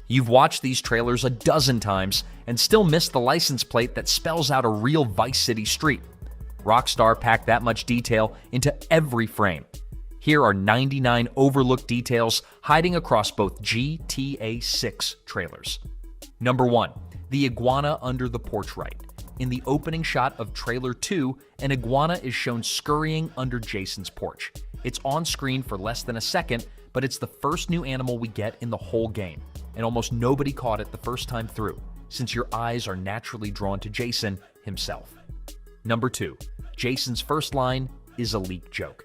You've watched these trailers a dozen times and still missed the license plate that spells out a real Vice City street. Rockstar packed that much detail into every frame. Here are 99 overlooked details hiding across both GTA6 trailers. Number 1. The iguana under the porch light. In the opening shot of Trailer 2, an iguana is shown scurrying under Jason's porch. It's on screen for less than a second, but it's the first new animal we get in the whole game, and almost nobody caught it the first time through, since your eyes are naturally drawn to Jason himself. Number 2. Jason's first line is a leak joke.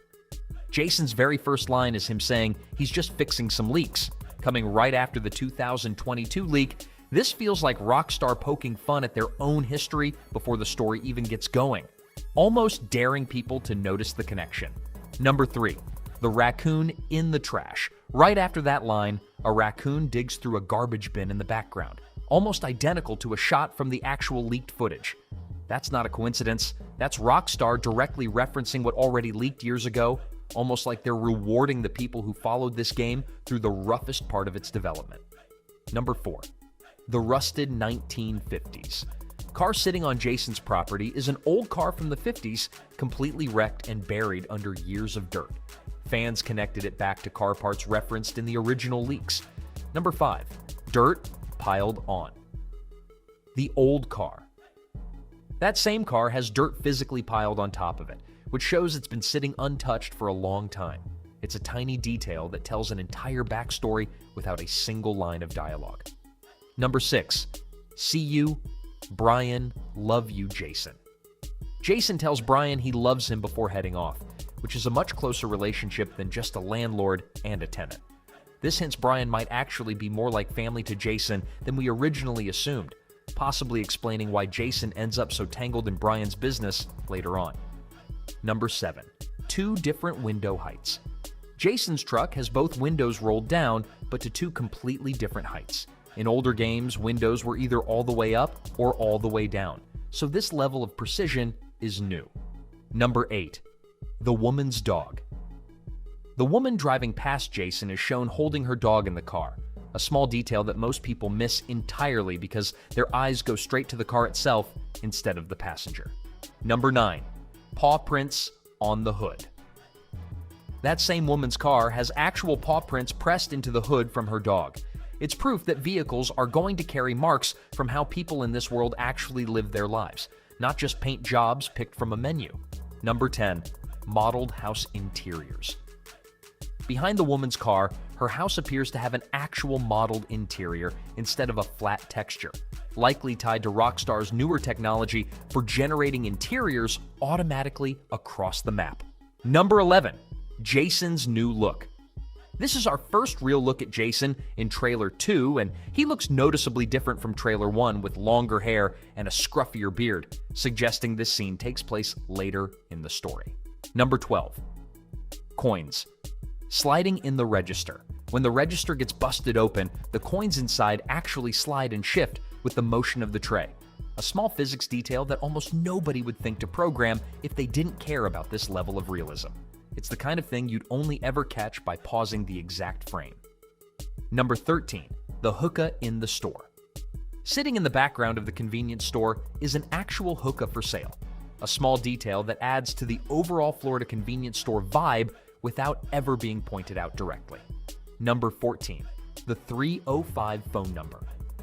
Jason's very first line is him saying he's just fixing some leaks. Coming right after the 2022 leak, this feels like Rockstar poking fun at their own history before the story even gets going, almost daring people to notice the connection. Number 3. The raccoon in the trash. Right after that line, a raccoon digs through a garbage bin in the background, almost identical to a shot from the actual leaked footage. That's not a coincidence. That's Rockstar directly referencing what already leaked years ago, almost like they're rewarding the people who followed this game through the roughest part of its development. Number 4. The rusted 1950s. Car sitting on Jason's property is an old car from the 50s, completely wrecked and buried under years of dirt. Fans connected it back to car parts referenced in the original leaks. Number 5. Dirt piled on. The old car. That same car has dirt physically piled on top of it, which shows it's been sitting untouched for a long time. It's a tiny detail that tells an entire backstory without a single line of dialogue. Number 6. See you, Brian, love you, Jason. Jason tells Brian he loves him before heading off, which is a much closer relationship than just a landlord and a tenant. This hints Brian might actually be more like family to Jason than we originally assumed, possibly explaining why Jason ends up so tangled in Brian's business later on. Number 7. 2 different window heights. Jason's truck has both windows rolled down, but to 2 completely different heights. In older games, windows were either all the way up or all the way down, so this level of precision is new. Number 8. The woman's dog. The woman driving past Jason is shown holding her dog in the car, a small detail that most people miss entirely because their eyes go straight to the car itself instead of the passenger. Number 9. Paw prints on the hood. That same woman's car has actual paw prints pressed into the hood from her dog. It's proof that vehicles are going to carry marks from how people in this world actually live their lives, not just paint jobs picked from a menu. Number 10. Modeled house interiors. Behind the woman's car, her house appears to have an actual modeled interior instead of a flat texture, likely tied to Rockstar's newer technology for generating interiors automatically across the map. Number 11. Jason's new look. This is our first real look at Jason in Trailer 2, and he looks noticeably different from Trailer 1 with longer hair and a scruffier beard, suggesting this scene takes place later in the story. Number 12. Coins. Sliding in the register. When the register gets busted open, the coins inside actually slide and shift with the motion of the tray. A small physics detail that almost nobody would think to program if they didn't care about this level of realism. It's the kind of thing you'd only ever catch by pausing the exact frame. Number 13. The hookah in the store. Sitting in the background of the convenience store is an actual hookah for sale, a small detail that adds to the overall Florida convenience store vibe without ever being pointed out directly. Number 14. The 305 phone number.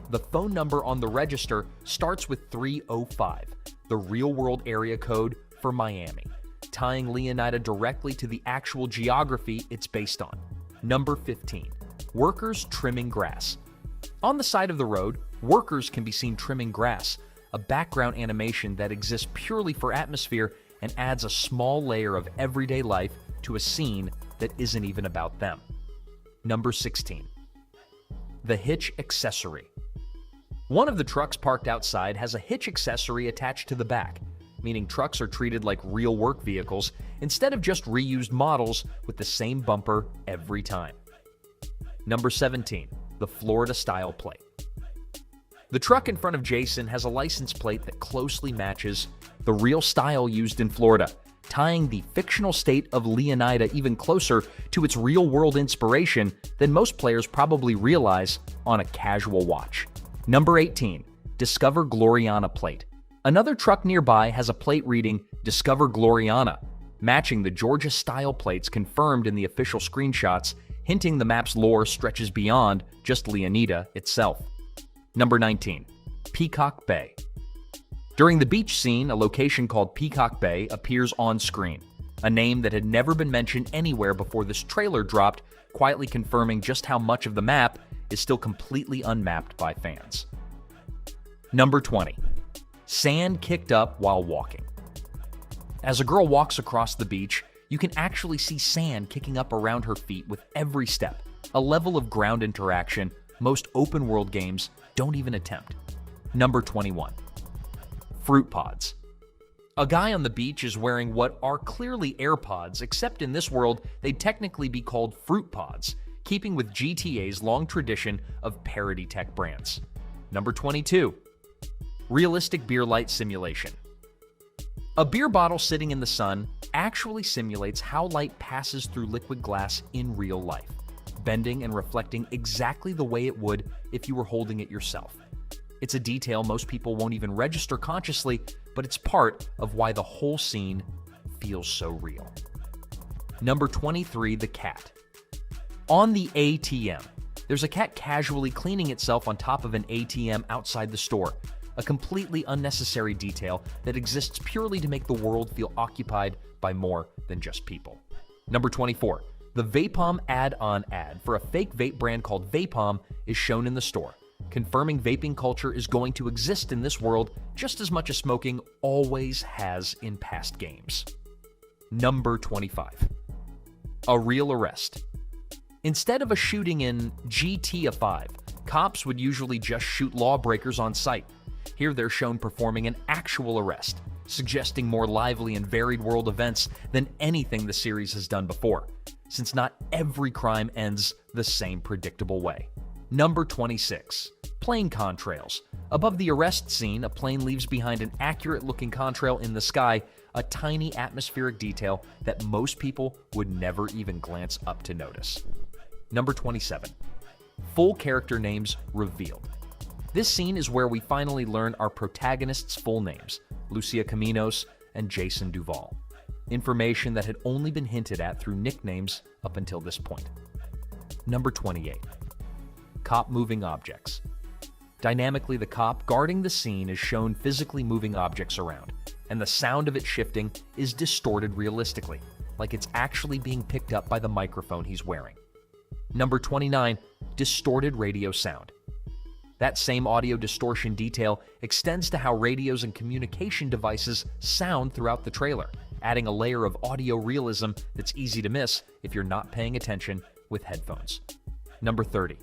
The phone number on the register starts with 305, the real-world area code for Miami, tying Leonida directly to the actual geography it's based on. Number 15. Workers trimming grass. On the side of the road, workers can be seen trimming grass, a background animation that exists purely for atmosphere and adds a small layer of everyday life to a scene that isn't even about them. Number 16. The hitch accessory. One of the trucks parked outside has a hitch accessory attached to the back, meaning trucks are treated like real work vehicles instead of just reused models with the same bumper every time. Number 17. The Florida style plate. The truck in front of Jason has a license plate that closely matches the real style used in Florida, tying the fictional state of Leonida even closer to its real-world inspiration than most players probably realize on a casual watch. Number 18. Discover Gloriana Plate. Another truck nearby has a plate reading Discover Gloriana, matching the Georgia-style plates confirmed in the official screenshots, hinting the map's lore stretches beyond just Leonida itself. Number 19. Peacock Bay. During the beach scene, a location called Peacock Bay appears on screen, a name that had never been mentioned anywhere before this trailer dropped, quietly confirming just how much of the map is still completely unmapped by fans. Number 20. Sand kicked up while walking. As a girl walks across the beach, you can actually see sand kicking up around her feet with every step, a level of ground interaction most open-world games don't even attempt. Number 21. Fruit pods. A guy on the beach is wearing what are clearly AirPods, except in this world they'd technically be called fruit pods, keeping with GTA's long tradition of parody tech brands. Number 22. Realistic beer light simulation. A beer bottle sitting in the sun actually simulates how light passes through liquid glass in real life, bending and reflecting exactly the way it would if you were holding it yourself. It's a detail most people won't even register consciously, but it's part of why the whole scene feels so real. Number 23, the cat. On the ATM, there's a cat casually cleaning itself on top of an ATM outside the store, a completely unnecessary detail that exists purely to make the world feel occupied by more than just people. Number 24, the Vapom add-on ad for a fake vape brand called Vapom is shown in the store, confirming vaping culture is going to exist in this world just as much as smoking always has in past games. Number 25. A real arrest. Instead of a shooting in GTA5, cops would usually just shoot lawbreakers on sight. Here they're shown performing an actual arrest, suggesting more lively and varied world events than anything the series has done before, since not every crime ends the same predictable way. Number 26. Plane contrails. Above the arrest scene, a plane leaves behind an accurate-looking contrail in the sky, a tiny atmospheric detail that most people would never even glance up to notice. Number 27. Full character names revealed. This scene is where we finally learn our protagonists' full names, Lucia Caminos and Jason Duval. Information that had only been hinted at through nicknames up until this point. Number 28. Cop moving objects. Dynamically, the cop guarding the scene is shown physically moving objects around, and the sound of it shifting is distorted realistically, like it's actually being picked up by the microphone he's wearing. Number 29. Distorted radio sound. That same audio distortion detail extends to how radios and communication devices sound throughout the trailer, adding a layer of audio realism that's easy to miss if you're not paying attention with headphones. Number 30.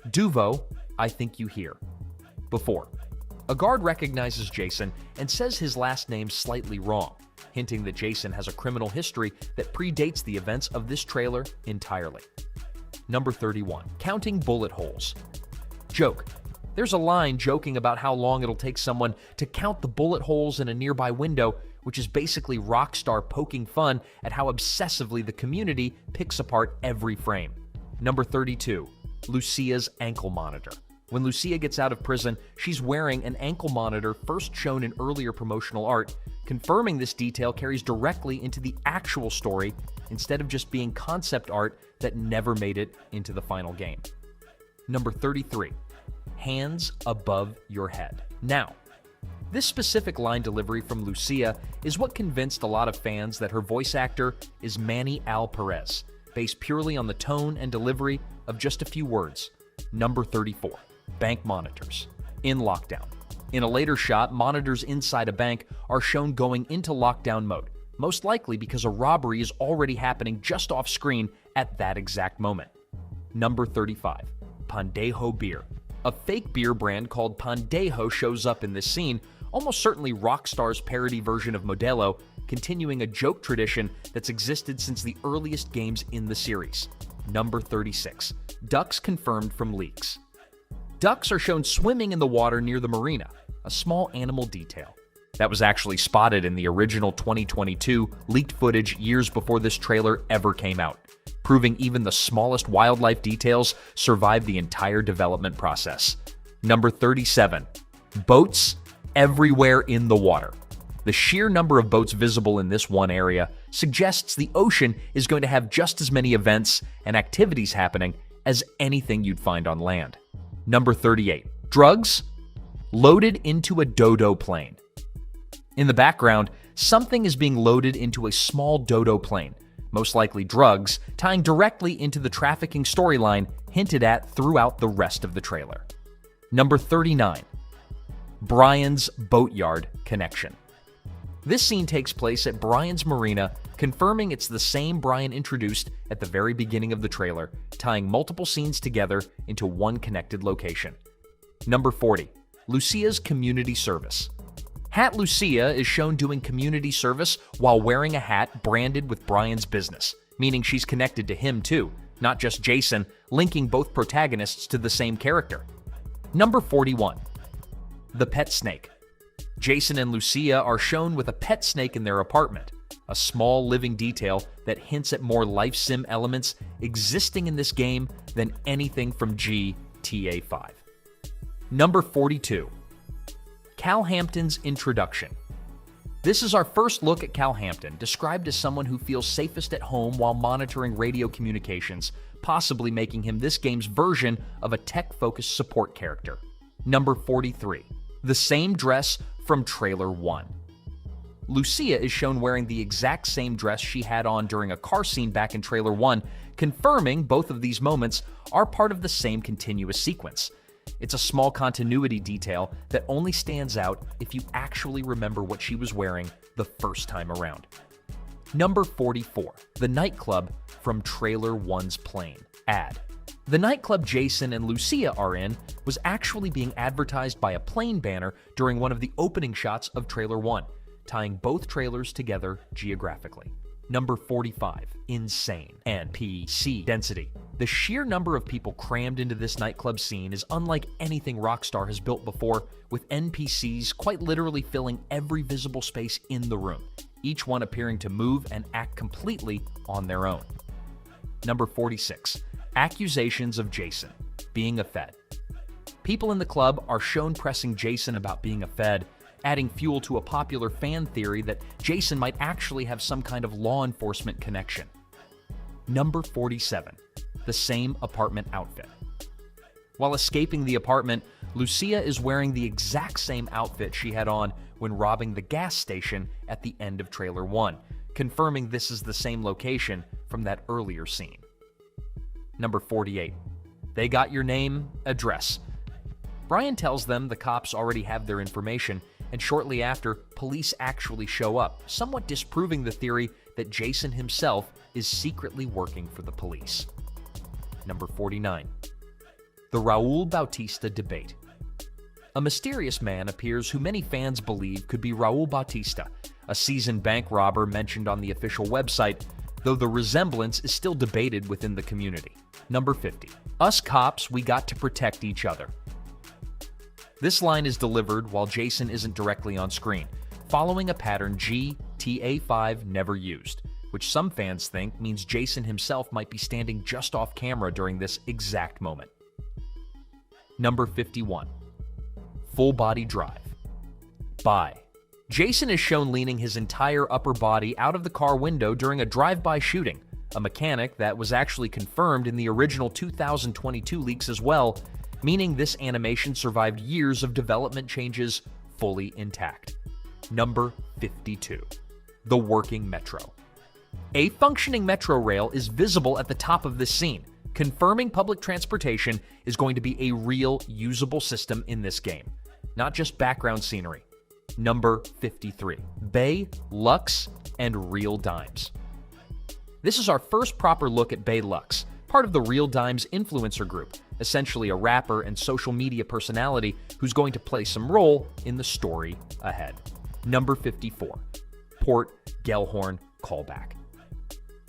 Duvo, I think you hear. Before. A guard recognizes Jason and says his last name's slightly wrong, hinting that Jason has a criminal history that predates the events of this trailer entirely. Number 31. Counting bullet holes. Joke. There's a line joking about how long it'll take someone to count the bullet holes in a nearby window, which is basically Rockstar poking fun at how obsessively the community picks apart every frame. Number 32. Lucia's ankle monitor. When Lucia gets out of prison, she's wearing an ankle monitor first shown in earlier promotional art, confirming this detail carries directly into the actual story instead of just being concept art that never made it into the final game. Number 33. Hands above your head. Now, this specific line delivery from Lucia is what convinced a lot of fans that her voice actor is Manny Al Perez, based purely on the tone and delivery of just a few words. Number 34. Bank monitors. In lockdown. In a later shot, monitors inside a bank are shown going into lockdown mode, most likely because a robbery is already happening just off screen at that exact moment. Number 35. Pandejo beer. A fake beer brand called Pandejo shows up in this scene, almost certainly Rockstar's parody version of Modelo, continuing a joke tradition that's existed since the earliest games in the series. Number 36. Ducks confirmed from leaks. Ducks are shown swimming in the water near the marina, a small animal detail. that was actually spotted in the original 2022 leaked footage years before this trailer ever came out, proving even the smallest wildlife details survived the entire development process. Number 37. Boats everywhere in the water. The sheer number of boats visible in this one area suggests the ocean is going to have just as many events and activities happening as anything you'd find on land. Number 38. Drugs loaded into a dodo plane. In the background, something is being loaded into a small dodo plane, most likely drugs, tying directly into the trafficking storyline hinted at throughout the rest of the trailer. Number 39. Brian's Boatyard Connection. This scene takes place at Brian's Marina, confirming it's the same Brian introduced at the very beginning of the trailer, tying multiple scenes together into one connected location. Number 40. Lucia's Community Service. Hat Lucia is shown doing community service while wearing a hat branded with Brian's business, meaning she's connected to him too, not just Jason, linking both protagonists to the same character. Number 41. The Pet Snake. Jason and Lucia are shown with a pet snake in their apartment, a small living detail that hints at more life sim elements existing in this game than anything from GTA5. Number 42. Cal Hampton's Introduction. This is our first look at Cal Hampton, described as someone who feels safest at home while monitoring radio communications, possibly making him this game's version of a tech-focused support character. Number 43. The same dress from Trailer 1. Lucia is shown wearing the exact same dress she had on during a car scene back in Trailer 1, confirming both of these moments are part of the same continuous sequence. It's a small continuity detail that only stands out if you actually remember what she was wearing the first time around. Number 44. The nightclub from Trailer 1's plane. Ad. The nightclub Jason and Lucia are in was actually being advertised by a plane banner during one of the opening shots of Trailer 1, tying both trailers together geographically. Number 45. Insane NPC density. The sheer number of people crammed into this nightclub scene is unlike anything Rockstar has built before, with NPCs quite literally filling every visible space in the room, each one appearing to move and act completely on their own. Number 46. Accusations of Jason being a Fed. People in the club are shown pressing Jason about being a Fed, adding fuel to a popular fan theory that Jason might actually have some kind of law enforcement connection. Number 47. The same apartment outfit. While escaping the apartment, Lucia is wearing the exact same outfit she had on when robbing the gas station at the end of Trailer 1, confirming this is the same location from that earlier scene. Number 48. They got your name, address. Brian tells them the cops already have their information, and shortly after, police actually show up, somewhat disproving the theory that Jason himself is secretly working for the police. Number 49. The Raul Bautista debate. A mysterious man appears who many fans believe could be Raul Bautista, a seasoned bank robber mentioned on the official website, though the resemblance is still debated within the community. Number 50. Us cops, we got to protect each other. This line is delivered while Jason isn't directly on screen, following a pattern GTA5 never used, which some fans think means Jason himself might be standing just off camera during this exact moment. Number 51. Full body drive. Bye. Jason is shown leaning his entire upper body out of the car window during a drive-by shooting, a mechanic that was actually confirmed in the original 2022 leaks as well, meaning this animation survived years of development changes fully intact. Number 52. The working metro. A functioning metro rail is visible at the top of this scene, confirming public transportation is going to be a real usable system in this game, not just background scenery. Number 53. Bay, Lux, and Real Dimes. This is our first proper look at Bay Lux, part of the Real Dimes influencer group, essentially a rapper and social media personality who's going to play some role in the story ahead. Number 54. Port Gellhorn callback.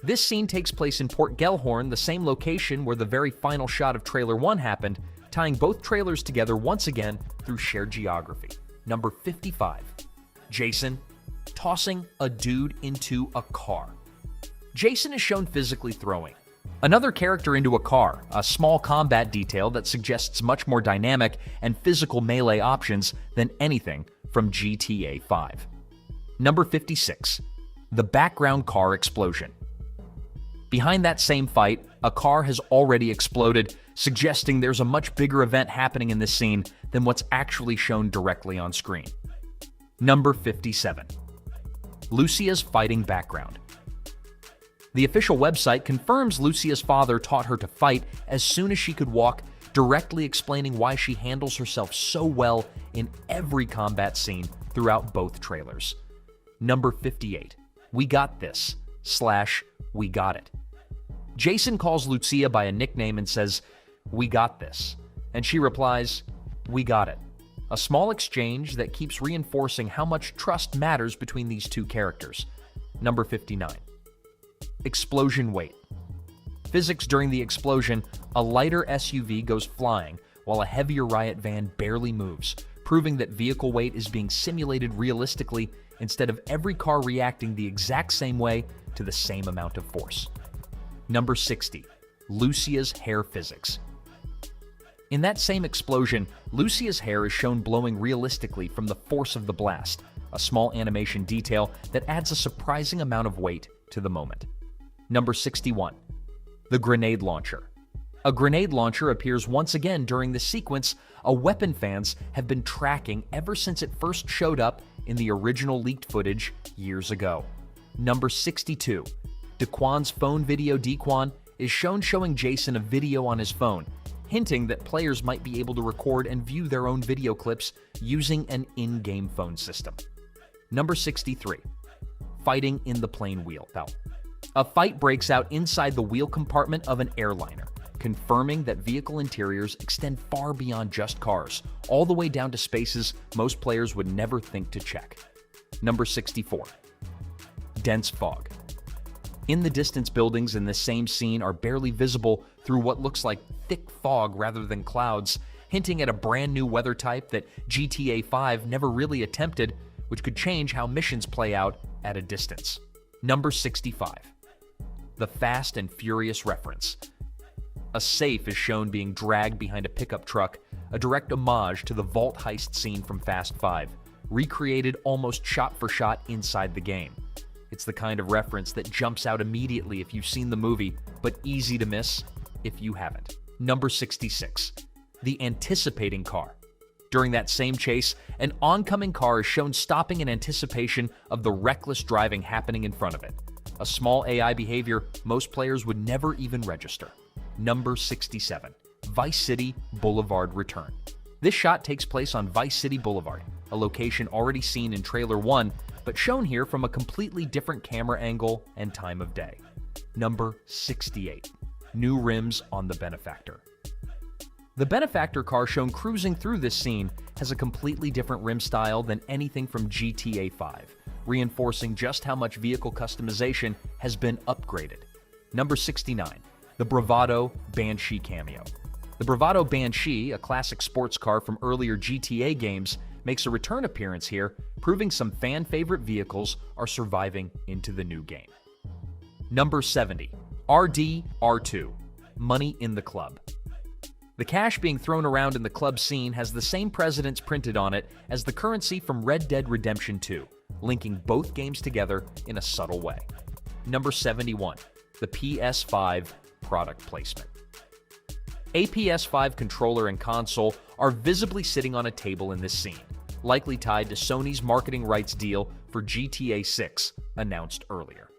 This scene takes place in Port Gellhorn, the same location where the very final shot of Trailer 1 happened, tying both trailers together once again through shared geography. Number 55. Jason tossing a dude into a car. Jason is shown physically throwing another character into a car, a small combat detail that suggests much more dynamic and physical melee options than anything from GTA 5. Number 56. The background car explosion. Behind that same fight, a car has already exploded, suggesting there's a much bigger event happening in this scene than what's actually shown directly on screen. Number 57. Lucia's fighting background. The official website confirms Lucia's father taught her to fight as soon as she could walk, directly explaining why she handles herself so well in every combat scene throughout both trailers. Number 58. We got this / we got it. Jason calls Lucia by a nickname and says, "We got this," and she replies, "We got it." A small exchange that keeps reinforcing how much trust matters between these two characters. Number 59. Explosion weight. Physics during the explosion, a lighter SUV goes flying while a heavier riot van barely moves, proving that vehicle weight is being simulated realistically instead of every car reacting the exact same way to the same amount of force. Number 60. Lucia's hair physics. In that same explosion, Lucia's hair is shown blowing realistically from the force of the blast, a small animation detail that adds a surprising amount of weight to the moment. Number 61. The grenade launcher. A grenade launcher appears once again during the sequence a weapon fans have been tracking ever since it first showed up in the original leaked footage years ago. Number 62. Daquan's phone video. Daquan is shown showing Jason a video on his phone, hinting that players might be able to record and view their own video clips using an in-game phone system. Number 63. Fighting in the plane wheel. A fight breaks out inside the wheel compartment of an airliner, confirming that vehicle interiors extend far beyond just cars, all the way down to spaces most players would never think to check. Number 64. Dense fog. In the distance, buildings in this same scene are barely visible through what looks like thick fog rather than clouds, hinting at a brand new weather type that GTA 5 never really attempted, which could change how missions play out at a distance. Number 65. The Fast and Furious reference. A safe is shown being dragged behind a pickup truck, a direct homage to the vault heist scene from Fast 5, recreated almost shot for shot inside the game. It's the kind of reference that jumps out immediately if you've seen the movie, but easy to miss if you haven't. Number 66. The anticipating car. During that same chase, an oncoming car is shown stopping in anticipation of the reckless driving happening in front of it. A small AI behavior most players would never even register. Number 67. Vice City Boulevard return. This shot takes place on Vice City Boulevard, a location already seen in Trailer 1, but shown here from a completely different camera angle and time of day. Number 68. New rims on the Benefactor. The Benefactor car shown cruising through this scene has a completely different rim style than anything from GTA 5, reinforcing just how much vehicle customization has been upgraded. Number 69. The Bravado Banshee cameo. The Bravado Banshee, a classic sports car from earlier GTA games, makes a return appearance here, proving some fan-favorite vehicles are surviving into the new game. Number 70. RD-R2. Money in the Club. The cash being thrown around in the club scene has the same precedents printed on it as the currency from Red Dead Redemption 2, linking both games together in a subtle way. Number 71. The PS5 product placement. A PS5 controller and console are visibly sitting on a table in this scene, likely tied to Sony's marketing rights deal for GTA 6, announced earlier.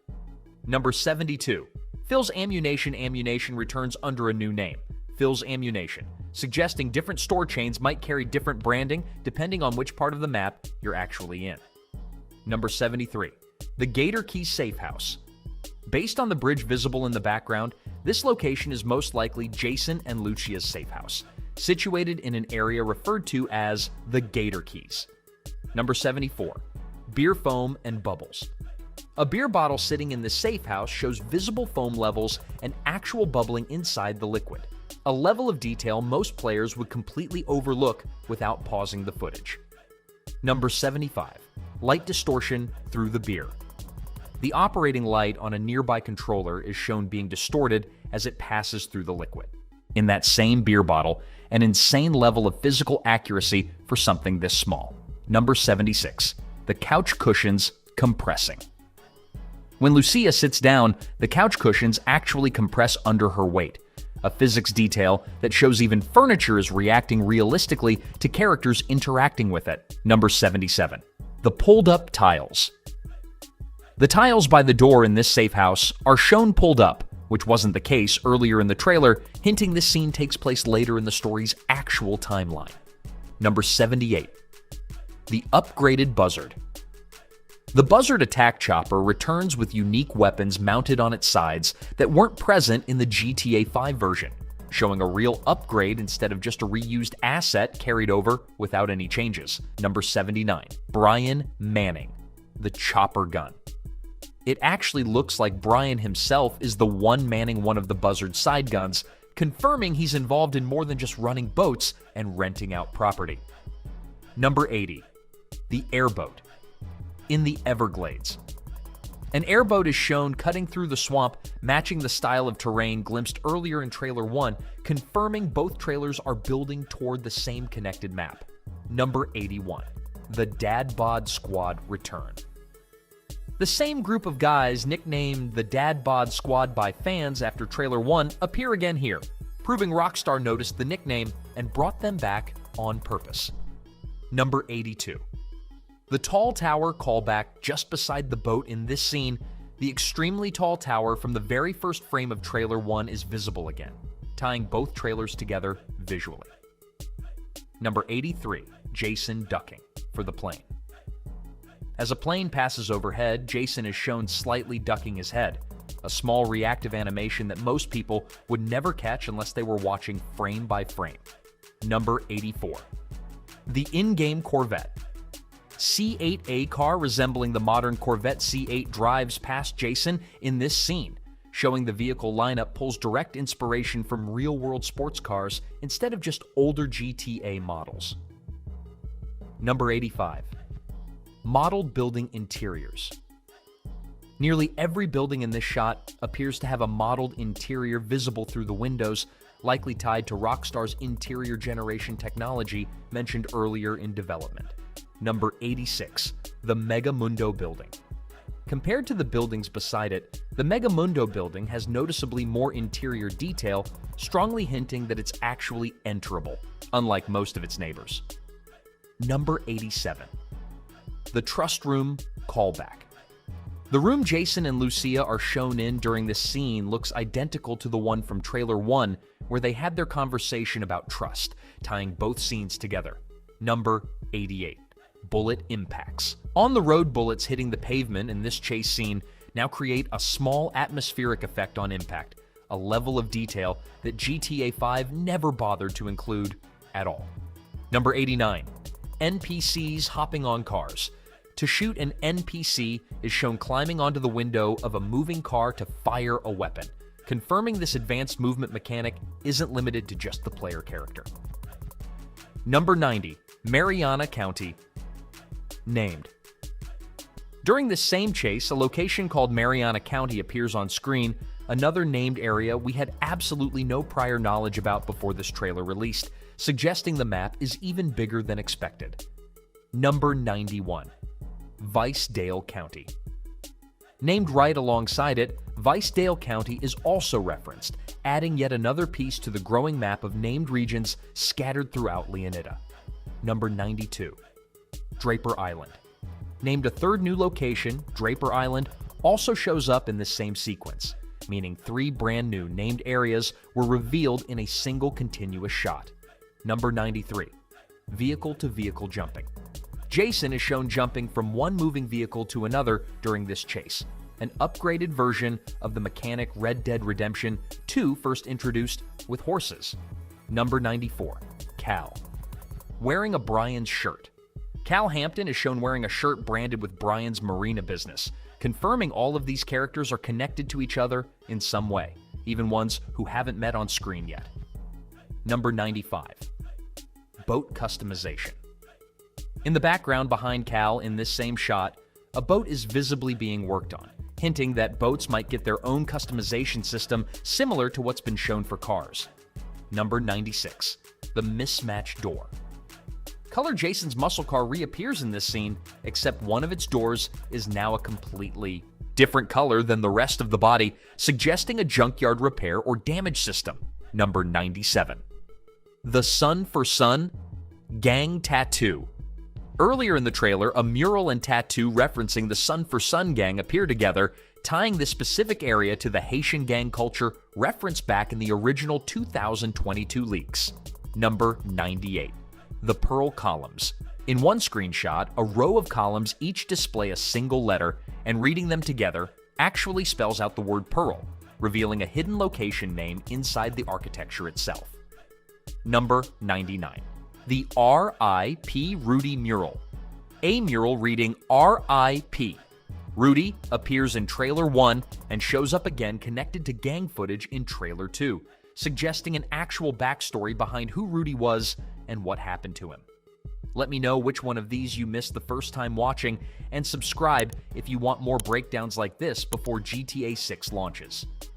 Number 72. Phil's Ammunition returns under a new name, Phil's Ammunition, suggesting different store chains might carry different branding depending on which part of the map you're actually in. Number 73. The Gator Key Safe House. Based on the bridge visible in the background, this location is most likely Jason and Lucia's safe house, situated in an area referred to as the Gator Keys. Number 74. Beer foam and bubbles. A beer bottle sitting in the safe house shows visible foam levels and actual bubbling inside the liquid, a level of detail most players would completely overlook without pausing the footage. Number 75. light distortion through the beer. The operating light on a nearby controller is shown being distorted as it passes through the liquid. In that same beer bottle, an insane level of physical accuracy for something this small. Number 76. The couch cushions compressing. When Lucia sits down, the couch cushions actually compress under her weight, a physics detail that shows even furniture is reacting realistically to characters interacting with it. Number 77. The pulled-up tiles. The tiles by the door in this safe house are shown pulled up, which wasn't the case earlier in the trailer, hinting this scene takes place later in the story's actual timeline. Number 78. The upgraded buzzard. The buzzard attack chopper returns with unique weapons mounted on its sides that weren't present in the GTA 5 version, showing a real upgrade instead of just a reused asset carried over without any changes. Number 79. Brian Manning, the chopper gun. It actually looks like Brian himself is the one manning one of the buzzard side guns, confirming he's involved in more than just running boats and renting out property. Number 80. The airboat. In the Everglades. An airboat is shown cutting through the swamp, matching the style of terrain glimpsed earlier in Trailer 1, confirming both trailers are building toward the same connected map. Number 81. The Dad Bod Squad return. The same group of guys nicknamed the Dad Bod Squad by fans after Trailer 1 appear again here, proving Rockstar noticed the nickname and brought them back on purpose. Number 82. The tall tower callback just beside the boat in this scene, the extremely tall tower from the very first frame of Trailer 1 is visible again, tying both trailers together visually. Number 83. Jason ducking for the plane. As a plane passes overhead, Jason is shown slightly ducking his head, a small reactive animation that most people would never catch unless they were watching frame by frame. Number 84. The in-game Corvette. C8A car resembling the modern Corvette C8 drives past Jason in this scene, showing the vehicle lineup pulls direct inspiration from real-world sports cars instead of just older GTA models. Number 85. Modeled building interiors. Nearly every building in this shot appears to have a modeled interior visible through the windows, likely tied to Rockstar's interior generation technology mentioned earlier in development. Number 86. The Megamundo building. Compared to the buildings beside it, the Megamundo building has noticeably more interior detail, strongly hinting that it's actually enterable, unlike most of its neighbors. Number 87. The Trust Room callback. The room Jason and Lucia are shown in during this scene looks identical to the one from Trailer 1, where they had their conversation about trust, tying both scenes together. Number 88. Bullet impacts. On-the-road bullets hitting the pavement in this chase scene now create a small atmospheric effect on impact, a level of detail that GTA 5 never bothered to include at all. Number 89. NPCs hopping on cars. To shoot, an NPC is shown climbing onto the window of a moving car to fire a weapon, confirming this advanced movement mechanic isn't limited to just the player character. Number 90. Mariana County. Named. During this same chase, a location called Mariana County appears on screen, another named area we had absolutely no prior knowledge about before this trailer released, suggesting the map is even bigger than expected. Number 91. Vicedale County. Named right alongside it, Vicedale County is also referenced, adding yet another piece to the growing map of named regions scattered throughout Leonida. Number 92. Draper Island. Named a third new location, Draper Island also shows up in the same sequence, meaning 3 brand new named areas were revealed in a single continuous shot. Number 93. Vehicle-to-vehicle jumping. Jason is shown jumping from one moving vehicle to another during this chase, an upgraded version of the mechanic Red Dead Redemption 2 first introduced with horses. Number 94. Cal. Wearing a Brian's shirt. Cal Hampton is shown wearing a shirt branded with Brian's Marina business, confirming all of these characters are connected to each other in some way, even ones who haven't met on screen yet. Number 95. Boat customization. In the background behind Cal in this same shot, a boat is visibly being worked on, hinting that boats might get their own customization system similar to what's been shown for cars. Number 96. The mismatched door. Color Jason's muscle car reappears in this scene, except one of its doors is now a completely different color than the rest of the body, suggesting a junkyard repair or damage system. Number 97. The Sun for Sun Gang Tattoo. Earlier in the trailer, a mural and tattoo referencing the Sun for Sun gang appear together, tying this specific area to the Haitian gang culture referenced back in the original 2022 leaks. Number 98. The Pearl Columns. In one screenshot, a row of columns each display a single letter, and reading them together actually spells out the word Pearl, revealing a hidden location name inside the architecture itself. Number 99. The R.I.P. Rudy mural. A mural reading R.I.P. Rudy appears in Trailer 1 and shows up again connected to gang footage in Trailer 2, suggesting an actual backstory behind who Rudy was and what happened to him. Let me know which one of these you missed the first time watching, and subscribe if you want more breakdowns like this before GTA 6 launches.